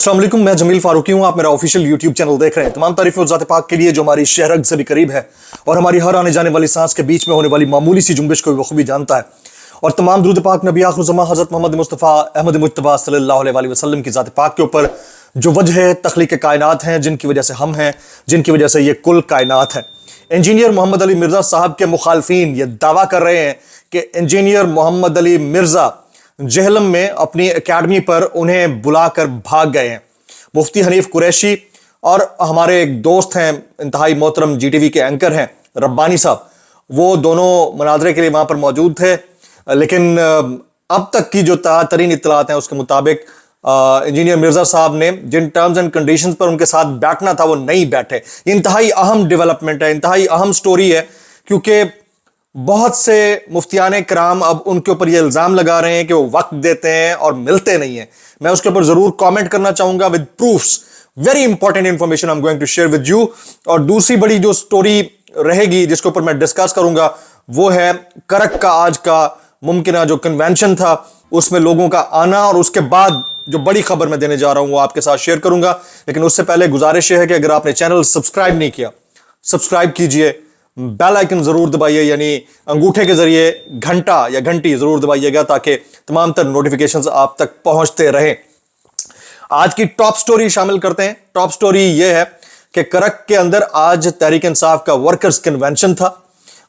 अस्सलाम वालेकुम, मैं जमील फारूकी हूँ। आप मेरा ऑफिशियल यूट्यूब चैनल देख रहे हैं। तमाम तारीफ ज़ात पाक के लिए जो हमारी शहरग से भी करीब है और हमारी हर आने जाने वाली सांस के बीच में होने वाली मामूली सी जुम्बिश को बखूबी जानता है। और तमाम दुरूद पाक नबी आखिर ज़मां हज़रत मोहम्मद मुस्तफ़ा अहमद मुज्तबा सल्लल्लाहु अलैहि वसल्लम की ज़ात पाक के ऊपर जो वजह तख्लीक कायनात हैं, जिनकी वजह से हम हैं, जिनकी वजह से ये कुल कायनात है। इंजीनियर मोहम्मद अली मिर्ज़ा साहब के मुखालफीन ये दावा कर रहे हैं कि इंजीनियर मोहम्मद अली मिर्ज़ा जहलम में अपनी एकेडमी पर उन्हें बुलाकर भाग गए हैं। मुफ्ती हनीफ कुरैशी और हमारे एक दोस्त हैं, इंतहाई मोहतरम जीटीवी के एंकर हैं रब्बानी साहब, वो दोनों मुनाजरे के लिए वहां पर मौजूद थे। लेकिन अब तक की जो तरीन इत्तलात हैं उसके मुताबिक इंजीनियर मिर्जा साहब ने जिन टर्म्स एंड कंडीशंस पर उनके साथ बैठना था वो नहीं बैठे। इंतहाई अहम डेवलपमेंट है, इंतहाई अहम स्टोरी है, क्योंकि बहुत से मुफ्तियान कराम अब उनके ऊपर ये इल्ज़ाम लगा रहे हैं कि वो वक्त देते हैं और मिलते नहीं हैं। मैं उसके ऊपर ज़रूर कमेंट करना चाहूँगा with proofs. Very important information I am going to share with you. और दूसरी बड़ी जो स्टोरी रहेगी जिसके ऊपर मैं डिस्कस करूँगा वो है करक का आज का मुमकिन जो कन्वेंशन था उसमें लोगों का आना, और उसके बाद जो बड़ी खबर मैं देने जा रहा हूँ वो आपके साथ शेयर करूँगा। लेकिन उससे पहले गुजारिश है कि अगर आपने चैनल सब्सक्राइब नहीं किया, सब्सक्राइब कीजिए, बेल आइकन जरूर दबाइए, यानी अंगूठे के जरिए घंटा या घंटी जरूर दबाइएगा ताकि तमाम तर नोटिफिकेशंस आप तक पहुंचते रहें। आज की टॉप स्टोरी शामिल करते हैं। टॉप स्टोरी यह है कि करक के अंदर आज तहरीक इंसाफ का वर्कर्स कन्वेंशन था,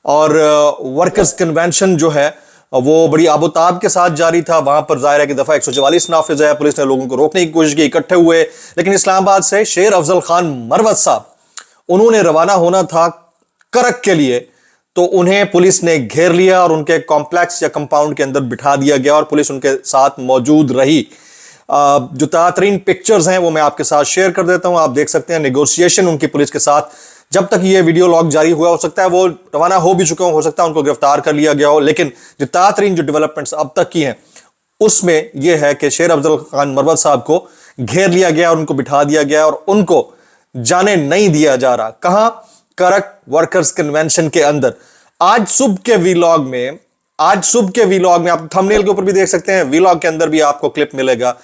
और वर्कर्स कन्वेंशन जो है वो बड़ी आबोताब के साथ जारी था। वहां पर जाहिर है कि दफा 144 नाफिज है। पुलिस ने लोगों को रोकने की कोशिश की, इकट्ठे हुए, लेकिन इस्लामाबाद से शेर अफजल खान मरवत साहब उन्होंने रवाना होना था करक के लिए, तो उन्हें पुलिस ने घेर लिया और उनके कॉम्प्लेक्स या कंपाउंड के अंदर बिठा दिया गया और पुलिस उनके साथ मौजूद रही। जो ताज़ा पिक्चर्स हैं वो मैं आपके साथ शेयर कर देता हूं। आप देख सकते हैं नेगोशिएशन उनकी पुलिस के साथ। जब तक ये वीडियो लॉग जारी हुआ, हो सकता है वो रवाना हो भी चुके हो सकता है उनको गिरफ्तार कर लिया गया हो, लेकिन जो ताज़ा जो डेवलपमेंट्स अब तक की हैं उसमें यह है कि शेर अफजल खान मरवत साहब को घेर लिया गया और उनको बिठा दिया गया और उनको जाने नहीं दिया जा रहा। कहां? करक वर्कर्स कन्वेंशन के अंदर। आज सुबह के वीलॉग में आप थंबनेल के ऊपर भी देख सकते हैं, वीलॉग के अंदर भी आपको क्लिप मिलेगा।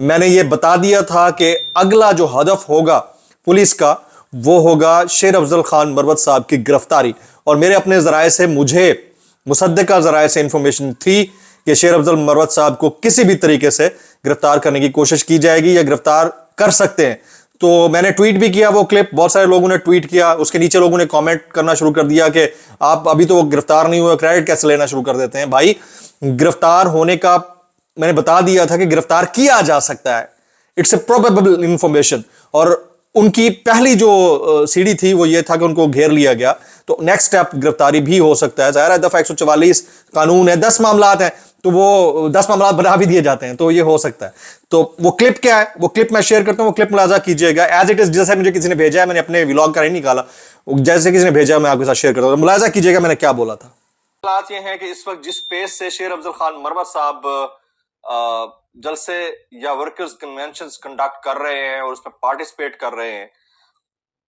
मैंने ये बता दिया था कि अगला जो हदफ होगा पुलिस का वो होगा शेर अफजल खान मरवत साहब की गिरफ्तारी। और मेरे अपने जराए से, मुझे मुसद्दिका जराए से इंफॉर्मेशन थी कि शेर अफजल मरवत साहब को किसी भी तरीके से गिरफ्तार करने की कोशिश की जाएगी या गिरफ्तार कर सकते हैं। तो मैंने ट्वीट भी किया वो क्लिप, बहुत सारे लोगों ने ट्वीट किया, उसके नीचे लोगों ने कमेंट करना शुरू कर दिया कि आप अभी तो वो गिरफ्तार नहीं हुए, क्रेडिट कैसे लेना शुरू कर देते हैं। भाई, गिरफ्तार होने का मैंने बता दिया था कि गिरफ्तार किया जा सकता है, इट्स ए प्रोबेबल इंफॉर्मेशन। और उनकी पहली जो सीढ़ी थी वो ये था कि उनको घेर लिया गया, तो नेक्स्ट स्टेप गिरफ्तारी भी हो सकता है। ज़ाहिर है दफा 144 कानून है, 10 मामलात हैं तो वो 10 मामलात बना भी दिए जाते हैं, तो ये हो सकता है। तो वो क्लिप क्या है, वो क्लिप मैं शेयर करता हूं, वो क्लिप मुलाजा कीजिएगा एज इट इज। जैसे मुझे किसी ने भेजा है, मैंने अपने व्लॉग का नहीं निकाला, जैसे किसी ने भेजा मैं आपके साथ शेयर करता हूं, मुलाजा कीजिएगा मैंने क्या बोला था। बात ये है कि इस वक्त जिस पेस से शेर अफजल खान मरवत साहब जलसे या वर्कर्स कन्वेंशंस कंडक्ट कर रहे हैं और उसमें पार्टिसिपेट कर रहे हैं,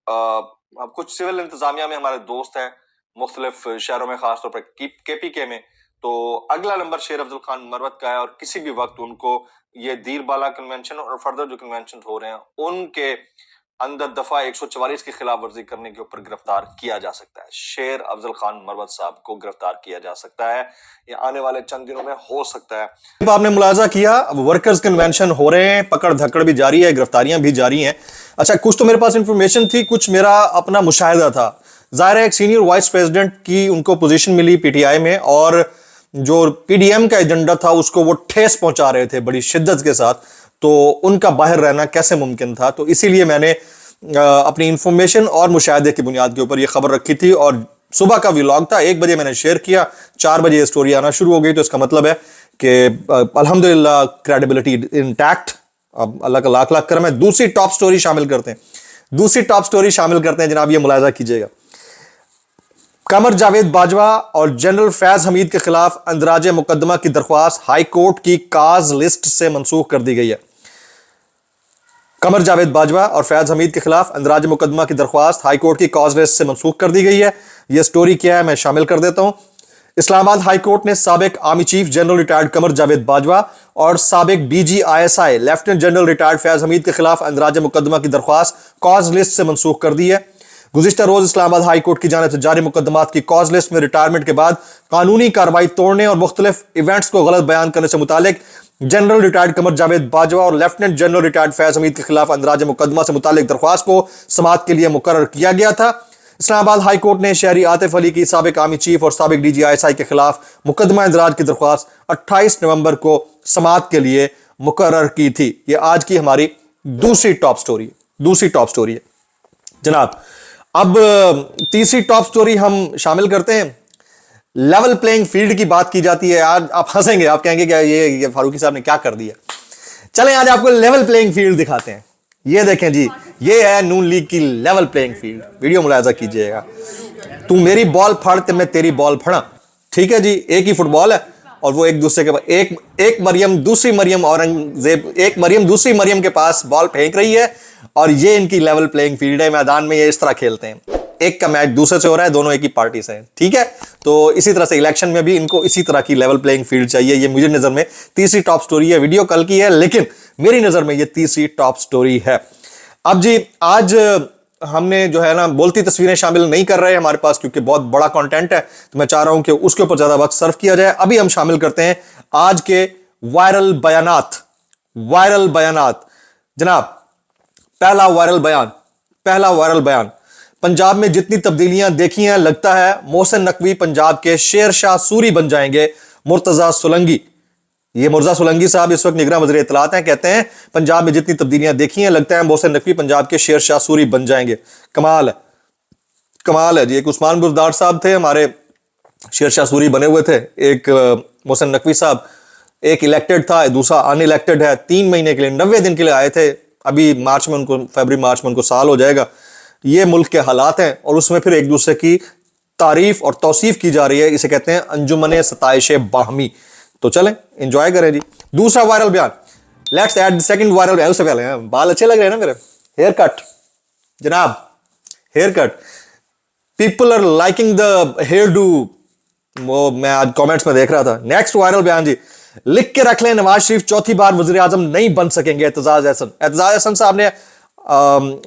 अब कुछ सिविल इंतजामिया में हमारे दोस्त हैं मुख्तलिफ शहरों में, खासतौर पर केपीके में, तो अगला नंबर शेर अफजल खान मरवत का है और किसी भी वक्त उनको ये दीर बाला कन्वेंशन और फर्दर जो कन्वेंशन हो रहे हैं उनके अंदर दफा 144 की खिलाफ वर्जी करने के ऊपर गिरफ्तार किया जा सकता है। शेर अफजल खान मरवत साहब को गिरफ्तार किया जा सकता है, ये आने वाले चंद दिनों में हो सकता है। आपने मुलाजा किया, वर्कर्स कन्वेंशन हो रहे हैं, पकड़ धकड़ भी जारी है, गिरफ्तारियां भी जारी हैं। अच्छा, कुछ तो मेरे पास इंफॉर्मेशन थी, कुछ मेरा अपना मुशाहिदा था। जाहिर है एक सीनियर वाइस प्रेसिडेंट की उनको पोजीशन मिली पीटीआई में, और जो पीडीएम का एजेंडा था उसको वो ठेस पहुंचा रहे थे बड़ी शिद्दत के साथ, तो उनका बाहर रहना कैसे मुमकिन था। तो इसीलिए मैंने अपनी इंफॉर्मेशन और मुशाहिदे की बुनियाद के ऊपर ये खबर रखी थी, और सुबह का व्लॉग था, 1 बजे मैंने शेयर किया, 4 बजे ये स्टोरी आना शुरू हो गई। तो इसका मतलब है कि अल्हम्दुलिल्लाह क्रेडिबिलिटी इंटैक्ट, अब अल्लाह का लाख लाख करम है। दूसरी टॉप स्टोरी शामिल करते हैं जनाब, ये मुलाजा कीजिएगा। कमर जावेद बाजवा और जनरल फैज हमीद के खिलाफ अंदराज मुकदमा की दरख्वास्त हाई कोर्ट की काज लिस्ट से मनसूख कर दी गई है। कमर जावेद बाजवा और फैज हमीद के खिलाफ अंदराज मुकदमा की दरख्वास्त हाई कोर्ट की काज लिस्ट से मनसूख कर दी गई है। यह स्टोरी क्या है मैं शामिल कर देता हूं। इस्लामाबाद हाई कोर्ट ने साबिक army chief general retired Qamar Javed Bajwa और साबिक DG ISI lieutenant general retired Faiz Hamid के खिलाफ अंदराज मुकदमा की दरख्वास्त कॉज लिस्ट से मनसूख कर दी है। गुज़िश्ता रोज इस्लामाबाद हाई कोर्ट की जानिब से जारी मुकदमात की कॉज लिस्ट में रिटायरमेंट के बाद कानूनी कार्रवाई तोड़ने और मुख्तलिफ इवेंट्स को गलत बयान करने से मुतालिक जनरल रिटायर्ड कमर जावेद बाजवा और lieutenant general retired Faiz Hamid के खिलाफ अंदराज मुकदमा से मुतालिक दरख्वास्त को समाअत के लिए मुकर्रर किया गया था। इस्लामाबाद हाई कोर्ट ने शहरी आतिफ अली की साबिक आर्मी चीफ और साबिक डीजी आईएसआई के खिलाफ मुकदमा इंदराज की दरख्वास्त 28 नवंबर को समाअत के लिए मुकर्रर की थी। ये आज की हमारी दूसरी टॉप स्टोरी है जनाब। अब तीसरी टॉप स्टोरी हम शामिल करते हैं। लेवल प्लेइंग फील्ड की बात की जाती है। आज आप हंसेंगे, आप कहेंगे कि ये फारूकी साहब ने क्या कर दिया। चलें आज आपको लेवल प्लेइंग फील्ड दिखाते हैं। ये देखें जी, ये है नून लीग की लेवल प्लेइंग फील्ड। वीडियो मुलाजा कीजिएगा। तू मेरी बॉल फड़ ते मैं तेरी बॉल फड़ा, ठीक है जी। एक ही फुटबॉल है और वो एक दूसरे के एक मरियम दूसरी मरियम औरंगजेब, एक मरियम दूसरी मरियम के पास बॉल फेंक रही है और ये इनकी लेवल प्लेइंग फील्ड है। मैदान में ये इस तरह खेलते हैं। एक का मैच दूसरे से हो रहा है, दोनों एक ही पार्टी से हैं, ठीक है। तो इसी तरह से इलेक्शन में भी इनको इसी तरह की लेवल प्लेइंग फील्ड चाहिए। ये मुझे नजर में तीसरी टॉप स्टोरी है। वीडियो कल की है लेकिन मेरी नजर में ये तीसरी टॉप स्टोरी है। अब जी आज हमने जो है ना बोलती तस्वीरें शामिल नहीं कर रहे हमारे पास, क्योंकि बहुत बड़ा कंटेंट है, तो मैं चाह रहा हूं कि उसके ऊपर ज्यादा वक्त सर्व किया जाए। अभी हम शामिल करते हैं आज के वायरल बयानात। जनाब पहला वायरल बयान, पंजाब में जितनी तब्दीलियां देखी हैं लगता है मोहसिन नकवी पंजाब के शेरशाह सूरी बन जाएंगे। मुर्तजा सोलंकी, ये मुर्जा सोलंकी साहब इस वक्त निगरान वज़ीर इत्तलात हैं, कहते हैं पंजाब में जितनी तब्दीलियां देखी हैं लगता है मोहसिन नकवी पंजाब के शेरशाह सूरी बन जाएंगे। कमाल है जी। एक उस्मान बुज़दार साहब थे हमारे, शेरशाह सूरी बने हुए थे। एक मोहसिन नकवी साहब, एक इलेक्टेड था, दूसरा अनइलेक्टेड है। 3 महीने के लिए 90 दिन के लिए आए थे। अभी फरवरी मार्च में उनको साल हो जाएगा। ये मुल्क के हालात हैं और उसमें फिर एक दूसरे की तारीफ और तौसीफ की जा रही है। इसे कहते हैं अंजुमन सताइश बाहमी। तो चलें एंजॉय करें जी। दूसरा वायरल बयान, लेट्स ऐड सेकंड वायरल बयान। उससे पहले बाल अच्छे लग रहे हैं ना मेरे, हेयर कट जनाब, hair cut. People are liking the hairdo, वो मैं आज कमेंट्स में देख रहा था। नेक्स्ट वायरल बयान जी, लिख के रख लें नवाज शरीफ चौथी बार वज़ीर आज़म नहीं बन सकेंगे। एतजाज एहसन साहब ने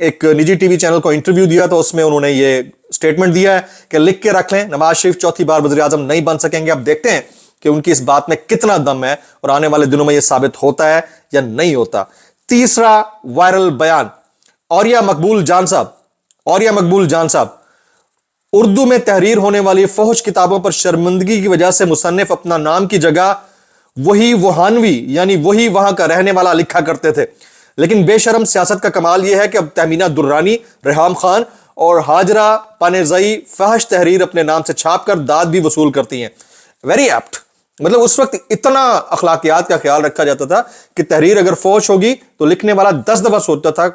एक निजी टीवी चैनल को इंटरव्यू दिया तो उसमें उन्होंने ये स्टेटमेंट दिया है कि लिख के रख लें नवाज शरीफ चौथी बार वज़ीर आज़म नहीं बन सकेंगे। अब देखते हैं कि उनकी इस बात में कितना दम है और आने वाले दिनों में यह साबित होता है या नहीं होता। तीसरा वायरल बयान, औरिया मकबूल जान साहब, उर्दू में तहरीर होने वाली फहश किताबों पर शर्मिंदगी की वजह से मुसन्निफ अपना नाम की जगह वही वहानवी यानी वही वहां का रहने वाला लिखा करते थे। लेकिन बेशरम सियासत का कमाल यह है कि अब तहमीना दुर्रानी, रेहाम खान और हाजरा पानेजई फहश तहरीर अपने नाम से छापकर दाद भी वसूल करती हैं। Very apt. मतलब उस वक्त इतना अखलाकियात का ख्याल रखा जाता था कि तहरीर अगर फौश होगी तो लिखने वाला 10 दफा सोचता था,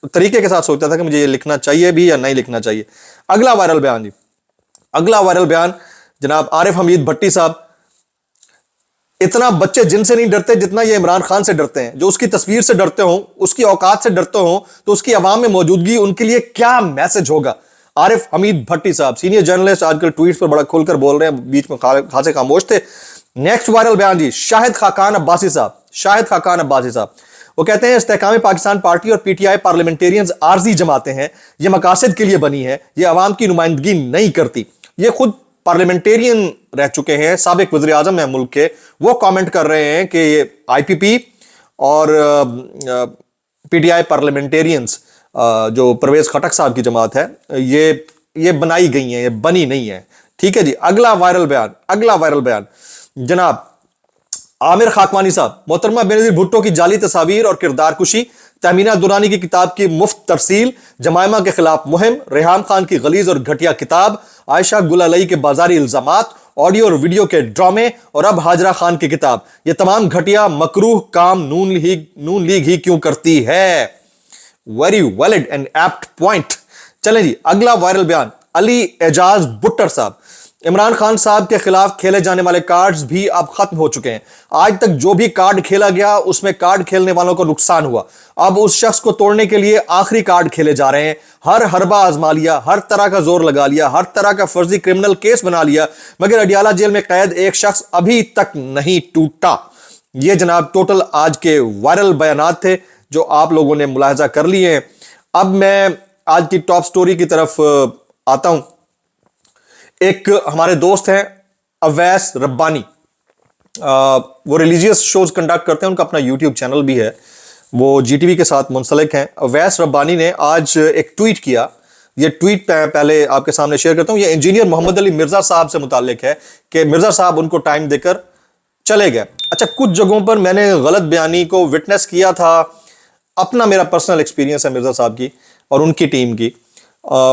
तरीके के साथ सोचता था कि मुझे ये लिखना चाहिए भी या नहीं लिखना चाहिए। अगला वायरल बयान जनाब आरिफ हमीद भट्टी साहब। इतना बच्चे जिनसे नहीं डरते जितना ये इमरान खान से डरते हैं। जो उसकी तस्वीर से डरते हो, उसकी औकात से डरते हो, तो उसकी आवाम में मौजूदगी उनके लिए क्या मैसेज होगा। आरिफ हमीद भट्टी साहब सीनियर जर्नलिस्ट, आजकल ट्वीट्स पर बड़ा खुलकर बोल रहे हैं, बीच में खासे खामोश थे। नेक्स्ट वायरल बयान जी, शाहिद खाकान अब्बासी साहब। वो कहते हैं इस्तेहकाम पाकिस्तान पार्टी और पीटीआई पार्लियामेंटेरियंस आर्जी जमाते हैं, ये मकासद के लिए बनी है, ये अवाम की नुमाइंदगी नहीं करती। ये खुद पार्लियामेंटेरियन रह चुके हैं, साबिक वज़ीर आज़म है मुल्क के, वो कमेंट कर रहे हैं कि ये आईपीपी और पीटीआई पार्लियामेंटेरियंस जो परवेज खटक साहब की जमात है, ये बनाई गई है, ये बनी नहीं है। ठीक है जी। अगला वायरल बयान जनाब आमिर खाकवानी साहब। मोहतरमा बेनज़ीर भुट्टो की जाली तस्वीर और किरदार कुशी, तहमीना दुरानी की किताब की मुफ्त तरसील, जमायमा के खिलाफ मुहिम, रेहाम खान की गलीज और घटिया किताब, आयशा गुलालई के बाजारी इल्जामात, ऑडियो और वीडियो के ड्रामे और अब हाजरा खान की किताब। ये तमाम घटिया मकरूह काम नून लीग ही क्यों करती है। Very valid and apt point. चलें जी। अगला वायरल बयान अली एजाज भुट्टर साहब। عمران خان صاحب کے خلاف کھیلے جانے والے کارڈز بھی اب ختم ہو چکے ہیں. آج تک جو بھی کارڈ کھیلا گیا اس میں کارڈ کھیلنے والوں کو نقصان ہوا. اب اس شخص کو توڑنے کے لیے آخری کارڈ کھیلے جا رہے ہیں. ہر حربہ آزما لیا, ہر طرح کا زور لگا لیا, ہر طرح کا فرضی کرمنل کیس بنا لیا, مگر اڈیالہ جیل میں قید ایک شخص ابھی تک نہیں ٹوٹا. یہ جناب ٹوٹل آج کے وائرل بیانات تھے جو آپ لوگوں نے ملاحظہ کر لیے ہیں. اب میں آج کی ٹاپ سٹوری کی طرف آتا ہوں. ایک ہمارے دوست ہیں اویس ربانی, وہ ریلیجیس شوز کنڈکٹ کرتے ہیں, ان کا اپنا یوٹیوب چینل بھی ہے, وہ جی ٹی وی کے ساتھ منسلک ہیں. اویس ربانی نے آج ایک ٹویٹ کیا. یہ ٹویٹ پہلے آپ کے سامنے شیئر کرتا ہوں. یہ انجینئر محمد علی مرزا صاحب سے متعلق ہے کہ مرزا صاحب ان کو ٹائم دے کر چلے گئے. اچھا, کچھ جگہوں پر میں نے غلط بیانی کو وٹنس کیا تھا. اپنا میرا پرسنل ایکسپیرینس ہے مرزا صاحب کی اور ان کی ٹیم کی.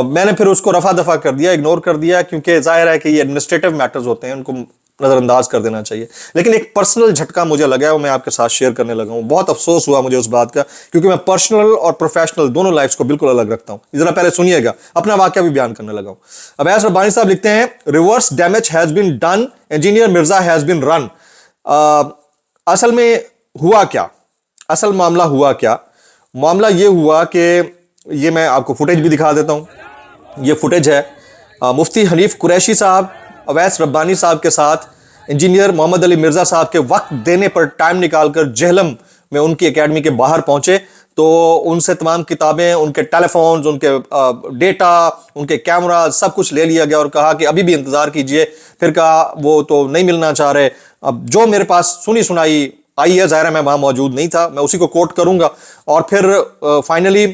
میں نے پھر اس کو رفع دفع کر دیا, اگنور کر دیا, کیونکہ ظاہر ہے کہ یہ ایڈمنسٹریٹو میٹرز ہوتے ہیں, ان کو نظر انداز کر دینا چاہیے. لیکن ایک پرسنل جھٹکا مجھے لگا ہے, وہ میں آپ کے ساتھ شیئر کرنے لگا ہوں. بہت افسوس ہوا مجھے اس بات کا, کیونکہ میں پرسنل اور پروفیشنل دونوں لائفز کو بالکل الگ رکھتا ہوں. ذرا پہلے سنیے گا, اپنا واقعہ بھی بیان کرنے لگا ہوں. اویس ربانی صاحب لکھتے ہیں, reverse damage has been done, engineer Mirza has been run. اصل میں ہوا کیا, اصل معاملہ ہوا کیا؟ معاملہ یہ ہوا کہ یہ میں آپ کو فوٹیج بھی دکھا دیتا ہوں. یہ فوٹیج ہے مفتی حنیف قریشی صاحب اویس ربانی صاحب کے ساتھ انجینئر محمد علی مرزا صاحب کے وقت دینے پر ٹائم نکال کر جہلم میں ان کی اکیڈمی کے باہر پہنچے. تو ان سے تمام کتابیں, ان کے ٹیلی فونز, ان کے ڈیٹا, ان کے کیمرہ سب کچھ لے لیا گیا اور کہا کہ ابھی بھی انتظار کیجئے. پھر کہا وہ تو نہیں ملنا چاہ رہے. اب جو میرے پاس سنی سنائی آئی ہے, ظاہر ہے میں وہاں موجود نہیں تھا, میں اسی کو کوٹ کروں گا. اور پھر فائنلی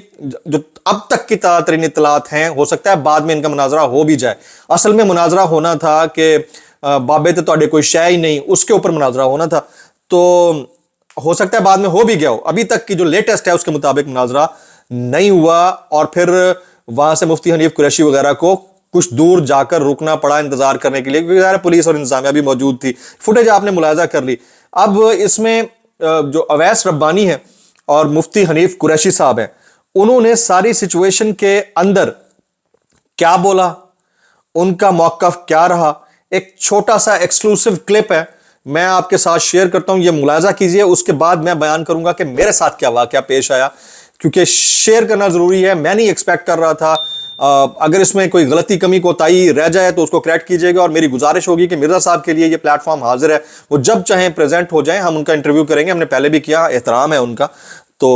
جو اب تک کی ترین اطلاعات ہیں, ہو سکتا ہے بعد میں ان کا مناظرہ ہو بھی جائے. اصل میں مناظرہ ہونا تھا کہ بابے تے تواڈے کوئی شے ہی نہیں, اس کے اوپر مناظرہ ہونا تھا. تو ہو سکتا ہے بعد میں ہو بھی گیا ہو. ابھی تک کی جو لیٹسٹ ہے اس کے مطابق مناظرہ نہیں ہوا, اور پھر وہاں سے مفتی حنیف قریشی وغیرہ کو کچھ دور جا کر رکنا پڑا انتظار کرنے کے لیے, کیونکہ ظاہر پولیس اور انتظامیہ بھی موجود تھی. فوٹیج آپ نے ملاحظہ کر لی. اب اس میں جو اویس ربانی ہے اور مفتی حنیف قریشی صاحب ہیں, انہوں نے ساری سچویشن کے اندر کیا بولا, ان کا موقف کیا رہا, ایک چھوٹا سا ایکسکلوسیو کلپ ہے, میں آپ کے ساتھ شیئر کرتا ہوں. یہ ملاحظہ کیجئے, اس کے بعد میں بیان کروں گا کہ میرے ساتھ کیا واقعہ پیش آیا, کیونکہ شیئر کرنا ضروری ہے. میں نہیں ایکسپیکٹ کر رہا تھا. اگر اس میں کوئی غلطی کمی کوتاہی رہ جائے تو اس کو کریکٹ کیجئے گا, اور میری گزارش ہوگی کہ مرزا صاحب کے لیے یہ پلیٹ فارم حاضر ہے, وہ جب چاہیں پریزنٹ ہو جائیں, ہم ان کا انٹرویو کریں گے. ہم نے پہلے بھی کیا, احترام ہے ان کا. تو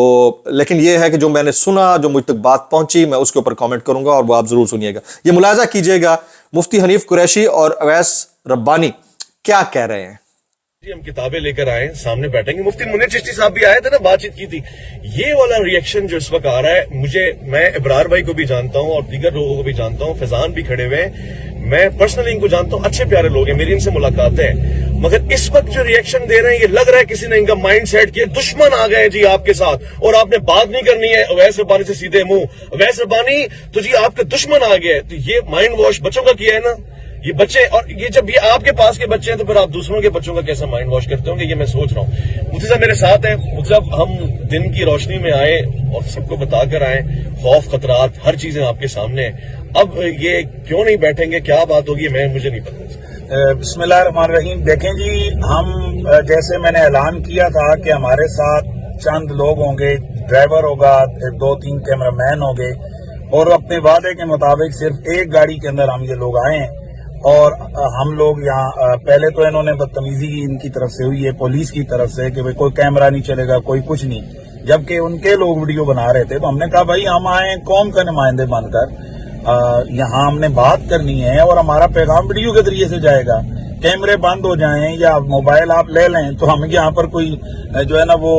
لیکن یہ ہے کہ جو میں نے سنا, جو مجھ تک بات پہنچی, میں اس کے اوپر کامنٹ کروں گا اور وہ آپ ضرور سنیے گا. یہ ملاحظہ کیجئے گا مفتی حنیف قریشی اور اویس ربانی کیا کہہ رہے ہیں. جی ہم کتابیں لے کر آئے, سامنے بیٹھیں گے. مفتی منیر چشتی صاحب بھی آئے تھے نا, بات چیت کی تھی. یہ والا ریئیکشن جو اس وقت آ رہا ہے, میں ابرار بھائی کو بھی جانتا ہوں اور دیگر لوگوں کو بھی جانتا ہوں, فیضان بھی کھڑے ہوئے ہیں, میں پرسنلی ان کو جانتا ہوں, اچھے پیارے لوگ ہیں, میری ان سے ملاقاتیں ہیں. مگر اس وقت جو ریئیکشن دے رہے ہیں, یہ لگ رہا ہے کسی نے ان کا مائنڈ سیٹ کیا, دشمن آ گئے جی آپ کے ساتھ, اور آپ نے بات نہیں کرنی ہے اویس ربانی سے سیدھے منہ. اویس ربانی تو جی آپ کے دشمن آ گئے. تو یہ مائنڈ واش بچوں کا کیا ہے نا, یہ بچے, اور یہ جب یہ آپ کے پاس کے بچے ہیں تو پھر آپ دوسروں کے بچوں کا کیسا مائنڈ واش کرتے ہوں گے, یہ میں سوچ رہا ہوں. مفتی صاحب میرے ساتھ ہیں. مفتی صاحب ہم دن کی روشنی میں آئے اور سب کو بتا کر آئے, خوف خطرات ہر چیزیں آپ کے سامنے ہیں. اب یہ کیوں نہیں بیٹھیں گے, کیا بات ہوگی, مجھے نہیں پتا. بسم اللہ الرحمن الرحیم. دیکھیں جی, ہم جیسے میں نے اعلان کیا تھا کہ ہمارے ساتھ چند لوگ ہوں گے, ڈرائیور ہوگا, 2-3 کیمرہ مین ہوں گے, اور اپنے وعدے کے مطابق صرف ایک گاڑی کے اندر ہم یہ لوگ آئے ہیں. اور ہم لوگ یہاں پہلے تو انہوں نے بدتمیزی ان کی طرف سے ہوئی ہے, پولیس کی طرف سے, کہ کوئی کیمرہ نہیں چلے گا, کوئی کچھ نہیں, جبکہ ان کے لوگ ویڈیو بنا رہے تھے. تو ہم نے کہا بھائی ہم آئے قوم کا نمائندے بن کر, یہاں ہم نے بات کرنی ہے اور ہمارا پیغام ویڈیو کے ذریعے سے جائے گا. کیمرے بند ہو جائیں یا موبائل آپ لے لیں تو ہم یہاں پر کوئی جو ہے نا وہ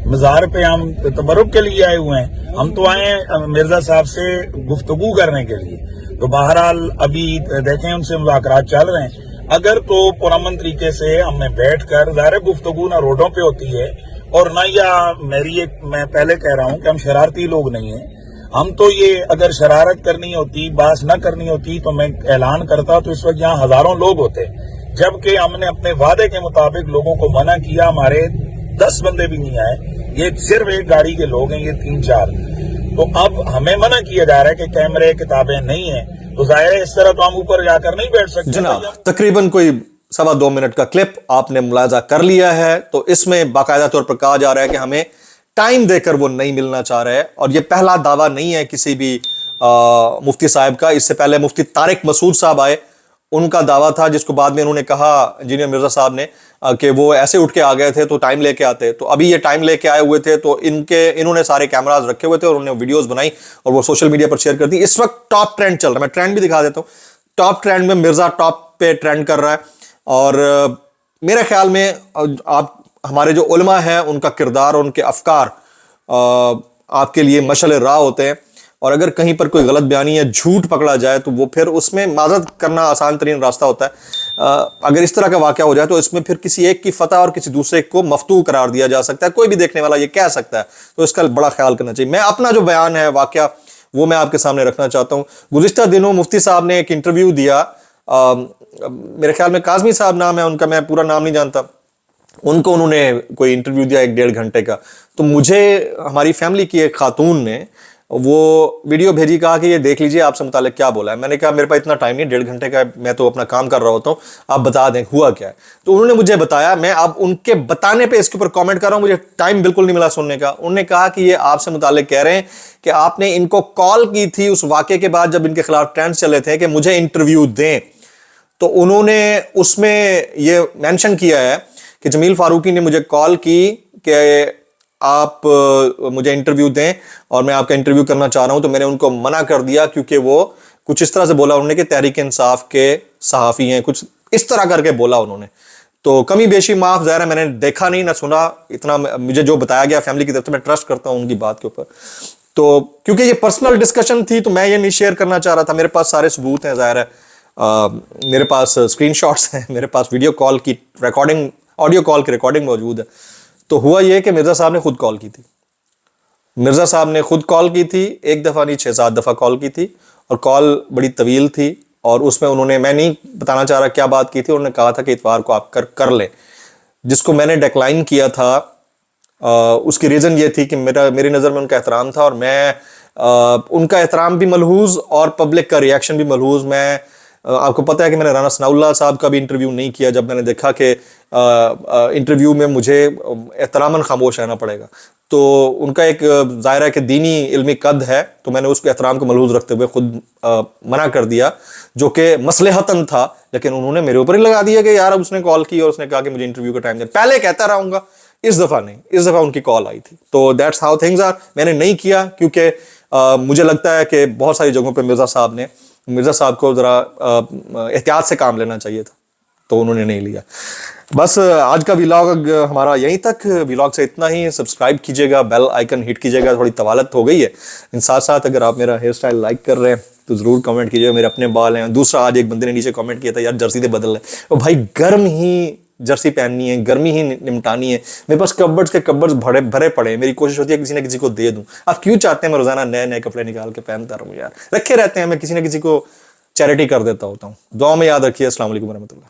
مزار پہ ہم تبرک کے لیے آئے ہوئے ہیں. ہم تو آئے ہیں مرزا صاحب سے گفتگو کرنے کے لیے. تو بہرحال ابھی دیکھیں ان سے مذاکرات چل رہے ہیں. اگر تو پرامن طریقے سے ہمیں بیٹھ کر, ظاہر گفتگو نہ روڈوں پہ ہوتی ہے اور نہ میں پہلے کہہ رہا ہوں کہ ہم شرارتی لوگ نہیں ہیں. ہم تو یہ اگر شرارت کرنی ہوتی, باس نہ کرنی ہوتی تو میں اعلان کرتا, تو اس وقت یہاں ہزاروں لوگ ہوتے. جبکہ ہم نے اپنے وعدے کے مطابق لوگوں کو منع کیا, ہمارے 10 بندے بھی نہیں آئے, یہ صرف ایک گاڑی کے لوگ ہیں, یہ 3-4. تو اب ہمیں منع کیا جا رہا ہے کہ کیمرے کتابیں نہیں ہیں. तो जाहिर है इस तरह तो हम ऊपर जाकर नहीं बैठ सकते। जनाब, तकरीबन कोई 1.25 मिनट का क्लिप आपने मुलाजा कर लिया है, तो इसमें बाकायदा तौर पर कहा जा रहा है कि हमें टाइम देकर वो नहीं मिलना चाह रहे हैं, और ये पहला दावा नहीं है किसी भी मुफ्ती साहब का। इससे पहले मुफ्ती तारिक मसूद साहब आए, उनका दावा था, जिसको बाद में उन्होंने कहा इंजीनियर मिर्जा साहब ने कि वो ऐसे उठ के आ गए थे तो टाइम लेके आते। तो अभी ये टाइम लेके आए हुए थे, तो इन्होंने सारे कैमराज रखे हुए थे और उन्होंने वीडियोस बनाई और वो सोशल मीडिया पर शेयर कर दी। इस वक्त टॉप ट्रेंड चल रहा है, मैं ट्रेंड भी दिखा देता हूँ। टॉप ट्रेंड में मिर्जा टॉप पे ट्रेंड कर रहा है, और मेरे ख्याल में आप हमारे जो उलमा हैं उनका किरदार और उनके अफकार आपके लिए मशअल राह होते हैं, और अगर कहीं पर कोई गलत बयानी या झूठ पकड़ा जाए तो वो फिर उसमें माजरत करना आसान तरीन रास्ता होता है। अगर इस तरह का वाक़या हो जाए तो इसमें फिर किसी एक की फतह और किसी दूसरे को मफ्तू करार दिया जा सकता है, कोई भी देखने वाला ये कह सकता है, तो इसका बड़ा ख्याल करना चाहिए। मैं अपना जो बयान है वाक़या वो मैं आपके सामने रखना चाहता हूँ। गुज़िश्ता दिनों मुफ्ती साहब ने एक इंटरव्यू दिया, मेरे ख्याल में काज़मी साहब नाम है उनका, मैं पूरा नाम नहीं जानता, उनको उन्होंने कोई इंटरव्यू दिया 1-1.5 घंटे का। तो मुझे हमारी फैमिली की एक खातून ने वो वीडियो भेजी, कहा कि ये देख लीजिए आपसे मुतालिक क्या बोला है। मैंने कहा मेरे पास इतना टाइम नहीं, 1.5 घंटे का मैं तो अपना काम कर रहा होता हूँ, आप बता दें हुआ क्या है। तो उन्होंने मुझे बताया, मैं अब उनके बताने पे इसके ऊपर कमेंट कर रहा हूँ, मुझे टाइम बिल्कुल नहीं मिला सुनने का। उन्होंने कहा कि ये आपसे मुतालिक कह रहे हैं कि आपने इनको कॉल की थी उस वाक़े के बाद जब इनके खिलाफ ट्रेंड्स चले थे कि मुझे इंटरव्यू दें। तो उन्होंने उसमें ये मेंशन किया है कि जमील फारूकी ने मुझे कॉल की कि आप मुझे इंटरव्यू दें और मैं आपका इंटरव्यू करना चाह रहा हूं। तो मैंने उनको मना कर दिया, क्योंकि वो कुछ इस तरह से बोला उन्होंने कि तहरीक इंसाफ के सहाफ़ी हैं, कुछ इस तरह करके बोला उन्होंने। तो कमी बेशी माफ, ज़ाहिर है मैंने देखा नहीं ना सुना, इतना मुझे जो बताया गया फैमिली की तरफ से, मैं ट्रस्ट करता हूं उनकी बात के ऊपर। तो क्योंकि ये पर्सनल डिस्कशन थी तो मैं ये नहीं शेयर करना चाह रहा था। मेरे पास सारे सबूत हैं, ज़ाहिर है मेरे पास स्क्रीनशॉट्स हैं, मेरे पास वीडियो कॉल की रिकॉर्डिंग, ऑडियो कॉल की रिकॉर्डिंग मौजूद है। तो हुआ ये कि मिर्ज़ा साहब ने खुद कॉल की थी, मिर्ज़ा साहब ने खुद कॉल की थी, एक दफ़ा नहीं 6-7 दफ़ा कॉल की थी, और कॉल बड़ी तवील थी। और उसमें उन्होंने, मैं नहीं बताना चाह रहा क्या बात की थी, उन्होंने कहा था कि इतवार को आप कर लें, जिसको मैंने डिक्लाइन किया था। उसकी रीज़न ये थी कि मेरी नज़र में उनका एहतराम था, और मैं उनका एहतराम भी मलहूज़ और पब्लिक का रिएक्शन भी मलहूज़। मैं आपको पता है कि मैंने राना सनाउल्लाह साहब का भी इंटरव्यू नहीं किया, जब मैंने देखा कि इंटरव्यू में मुझे एहतरामन खामोश रहना पड़ेगा। तो उनका एक ज़ाहिर है कि दीनी इल्मी कद है, तो मैंने उसके एहतराम को मलहूज़ रखते हुए खुद मना कर दिया, जो कि मसलहतन था। लेकिन उन्होंने मेरे ऊपर ही लगा दिया कि यार अब उसने कॉल की और उसने कहा कि मुझे इंटरव्यू का टाइम दे। पहले कहता रहूँगा, इस दफ़ा नहीं, इस दफ़ा उनकी कॉल आई थी। तो दैट्स हाउ थिंग्स आर। मैंने नहीं किया क्योंकि मुझे लगता है कि बहुत सारी जगहों पर मिर्ज़ा साहब को ज़रा एहतियात से काम लेना चाहिए था, तो उन्होंने नहीं लिया। बस आज का व्लॉग हमारा यहीं तक। व्लॉग से इतना ही। सब्सक्राइब कीजिएगा, बेल आइकन हिट कीजिएगा, थोड़ी तवालत हो गई है। इन साथ साथ अगर आप मेरा हेयर स्टाइल लाइक कर रहे हैं तो ज़रूर कमेंट कीजिएगा, मेरे अपने बाल हैं। दूसरा, आज एक बंदे ने नीचे कमेंट किया था, यार जर्सी से बदल है। तो भाई गर्म ही जर्सी पहननी है, गर्मी ही निमटानी है। मेरे पास कब्बर्ड्स भरे पड़े हैं। मेरी कोशिश होती है किसी ना किसी को दे दूं। आप क्यों चाहते हैं मैं रोजाना नए नए कपड़े निकाल के पहनता रहूं? यार रखे रहते हैं, मैं किसी ना किसी को चैरिटी कर देता होता हूँ। दुआ में याद रखिए। अस्सलाम वालेकुम रहमतुल्लाह।